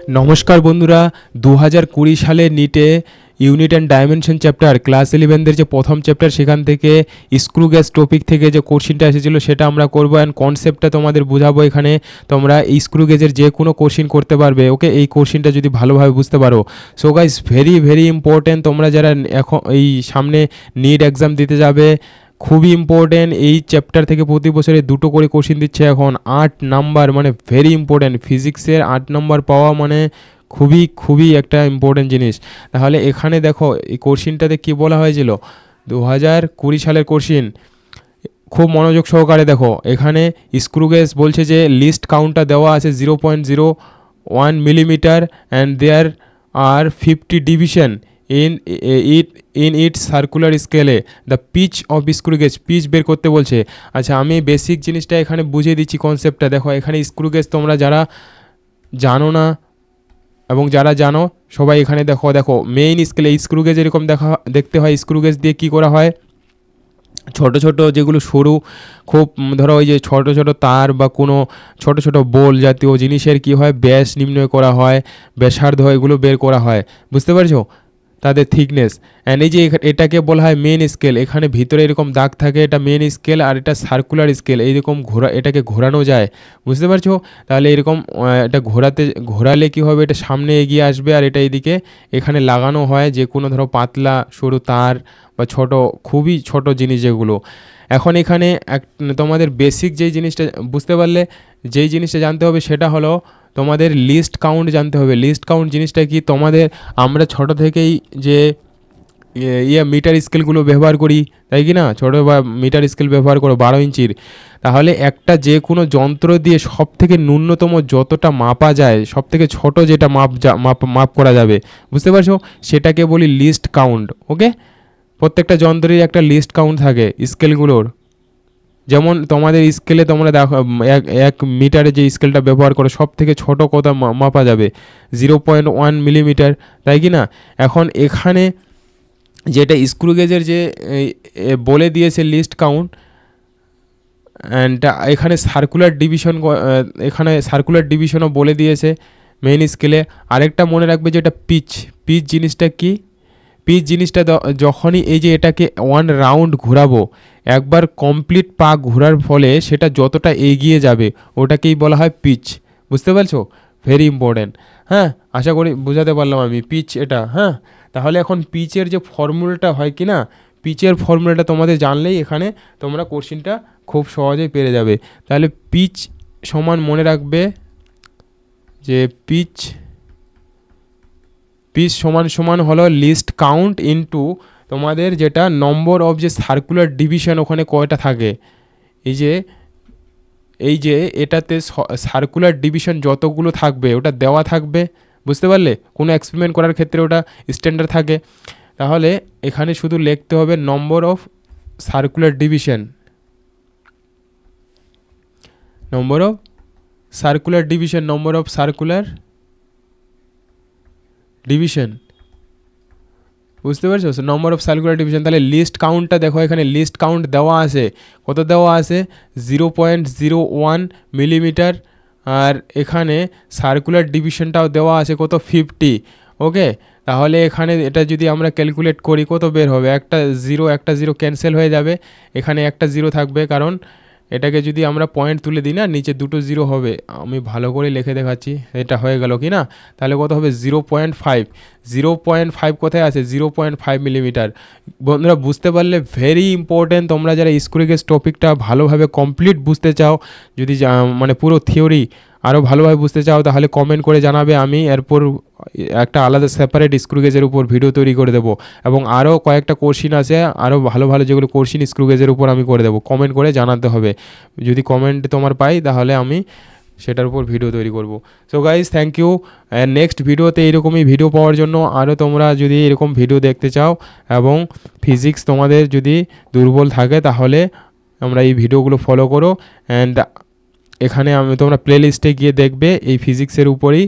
নমস্কার বন্ধুরা, 2020 সালে নিটে unit and dimension chapter class 11দের যে প্রথম চ্যাপ্টার সেখান থেকে স্ক্রু গ্যাস টপিক থেকে যে কোশ্চিনটা এসেছিলো সেটা আমরা করবো অ্যান্ড কনসেপ্টটা তোমাদের বোঝাবো। এখানে তোমরা এই স্ক্রু গেজের যে কোনো কোশ্চিন করতে পারবে। ওকে, এই কোশ্চিনটা যদি ভালোভাবে বুঝতে পারো। So guys, very very important. তোমরা যারা এখন এই সামনে নিট এক্সাম দিতে যাবে, খুবই ইম্পর্টেন্ট। এই চ্যাপ্টার থেকে প্রতি বছরে দুটো করে কোশ্চিন দিচ্ছে এখন 8 নাম্বার, মানে ভেরি ইম্পর্টেন্ট। ফিজিক্সের 8 নাম্বার পাওয়া মানে খুবই খুবই একটা ইম্পর্টেন্ট জিনিস। তাহলে এখানে দেখো এই কোশ্চিনটাতে কী বলা হয়েছিল, 2020 সালের কোশ্চিন। খুব মনোযোগ সহকারে দেখো, এখানে স্ক্রু গেজ বলছে যে লিস্ট কাউন্টটা দেওয়া আছে 0.01 millimetre and there are 50 division in its circular স্কেলে the pitch of screw gauge. Pitch বের করতে বলছে। আচ্ছা, আমি বেসিক জিনিসটা এখানে বুঝিয়ে দিচ্ছি, কনসেপ্টটা দেখো। এখানে স্ক্রু গেজ তোমরা যারা জানো না এবং যারা জানো সবাই এখানে দেখো মেইন স্কেলে স্ক্রু গেজ এরকম দেখতে হয়। স্ক্রু গেজ দিয়ে কী করা হয়, ছোট ছোট যেগুলো সরু, খুব ধরো ওই যে ছোট ছোট তার বা কোনো ছোট ছোট বোল জাতীয় জিনিসের কী হয়, ব্যাস নির্ণয় করা হয়, ব্যাসার্ধ এগুলো বের করা হয়। বুঝতে পারছো, তাদের থিকনেস। অ্যান্ড এই যে এটাকে বলা হয় মেন স্কেল। এখানে ভিতরে এরকম দাগ থাকে, এটা মেন স্কেল, আর এটা সার্কুলার স্কেল। এইরকম এটাকে ঘোরানো যায়। বুঝতে পারছো, তাহলে এরকম এটা ঘোরালে কী হবে, এটা সামনে এগিয়ে আসবে, আর এটা এদিকে এখানে লাগানো হয় যে কোনো ধরো পাতলা সরু তার বা ছোট, খুবই ছোট জিনিস যেগুলো। এখন এখানে তোমাদের বেসিক যেই জিনিসটা বুঝতে পারলে, যেই জিনিসটা জানতে হবে সেটা হলো তোমাদের লিস্ট কাউন্ট জানতে হবে। লিস্ট কাউন্ট জিনিসটা কি, আমরা ছোট থেকেই যে মিটার স্কেলগুলো ব্যবহার করি, তাই কি না? ছোটো বা মিটার স্কেল ব্যবহার করো 12 ইঞ্চির। তাহলে একটা যে কোনো যন্ত্র দিয়ে সব থেকে ন্যূনতম যতটা মাপা যায়, সব থেকে ছোটো যেটা মাপ করা যাবে, বুঝতে পারছো, সেটাকে বলি লিস্ট কাউন্ট। ওকে, প্রত্যেকটা যন্ত্রেরই একটা লিস্ট কাউন্ট থাকে স্কেলগুলোর। যেমন তোমাদের স্কেলে তোমরা দেখো 1 মিটারে যে স্কেলটা ব্যবহার করো সব থেকে ছোটো কত মাপা যাবে, 0.1 মিলিমিটার, তাই কি না? এখন এখানে যেটা স্ক্রু গেজের যে বলে দিয়েছে লিস্ট কাউন্ট, অ্যান্ড এখানে সার্কুলার ডিভিশনও বলে দিয়েছে মেইন স্কেলে। আরেকটা মনে রাখবে যে এটা পিচ জিনিসটা কি, পিচ জিনিসটা যখনই এই যে এটাকে 1 রাউন্ড ঘোরাবো, একবার কমপ্লিট পা ঘোরার ফলে সেটা যতটা এগিয়ে যাবে ওটাকেই বলা হয় পিচ। বুঝতে পারছো, ভেরি ইম্পর্টেন্ট। হ্যাঁ, আশা করি বুঝাতে পারলাম আমি পিচ এটা। হ্যাঁ, তাহলে এখন পিচের যে ফর্মুলাটা হয় কি না, পিচের ফর্মুলাটা তোমাদের জানলেই এখানে তোমরা কোশ্চিনটা খুব সহজেই পেরে যাবে। তাহলে পিচ সমান মনে রাখবে যে পিচ সমান হলো লিস্ট কাউন্ট ইনটু তোমাদের যেটা নম্বর অফ যে সার্কুলার ডিভিশন ওখানে কয়টা থাকে। এই যে এটাতে সার্কুলার ডিভিশন যতগুলো থাকবে ওটা দেওয়া থাকবে। বুঝতে পারলে, কোনো এক্সপেরিমেন্ট করার ক্ষেত্রে ওটা স্ট্যান্ডার্ড থাকে। তাহলে এখানে শুধু লিখতে হবে number of circular division, number of circular division. বুঝতে পারছো, নম্বর অফ সার্কুলার ডিভিশন। তাহলে লিস্ট কাউন্টটা দেখো, এখানে লিস্ট কাউন্ট দেওয়া আছে, কত দেওয়া আছে, 0.01 মিলিমিটার। আর এখানে সার্কুলার ডিভিশনটাও দেওয়া আছে কত, 50। ওকে, তাহলে এখানে এটা যদি আমরা ক্যালকুলেট করি কত বের হবে, একটা জিরো ক্যান্সেল হয়ে যাবে, এখানে একটা জিরো থাকবে, কারণ এটাকে যদি আমরা পয়েন্ট তুলে দিই না, নিচে দুটো জিরো হবে। আমি ভালো করে লিখে দেখাচ্ছি, এটা হয়ে গেল কি না? তাহলে কত হবে, 0.5 কোথায় আছে, 0.5 মিলিমিটার। বন্ধুরা বুঝতে পারলে ভেরি ইম্পর্টেন্ট। তোমরা যারা স্ক্রু গেজ টপিকটা ভালোভাবে কমপ্লিট বুঝতে চাও, যদি মানে পুরো থিওরি আরও ভালোভাবে বুঝতে চাও, তাহলে কমেন্ট করে জানাবে। আমি এরপর একটা আলাদা সেপারেট স্ক্রু গেজের উপর ভিডিও তৈরি করে দেবো, এবং আরও কয়েকটা কোশ্চিন আছে, আরও ভালো ভালো যেগুলো কোশ্চিন স্ক্রু গেজের উপর আমি করে দেবো। কমেন্ট করে জানাতে হবে, যদি কমেন্ট তোমার পাই তাহলে আমি সেটার উপর ভিডিও তৈরি করব। So guys, thank you. Next ভিডিওতে এরকমই ভিডিও পাওয়ার জন্য, আরও তোমরা যদি এরকম ভিডিও দেখতে চাও এবং ফিজিক্স তোমাদের যদি দুর্বল থাকে তাহলে আমরা এই ভিডিওগুলো ফলো করো। অ্যান্ড এখানে তোমরা প্লেলিস্টে গিয়ে দেখবে এই ফিজিক্সের উপরেই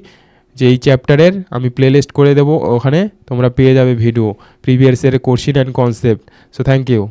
যে এই চ্যাপ্টারের আমি প্লেলিস্ট করে দেবো, ওখানে তোমরা পেয়ে যাবে ভিডিও প্রিভিয়াস ইয়ারের question and concept. So thank you.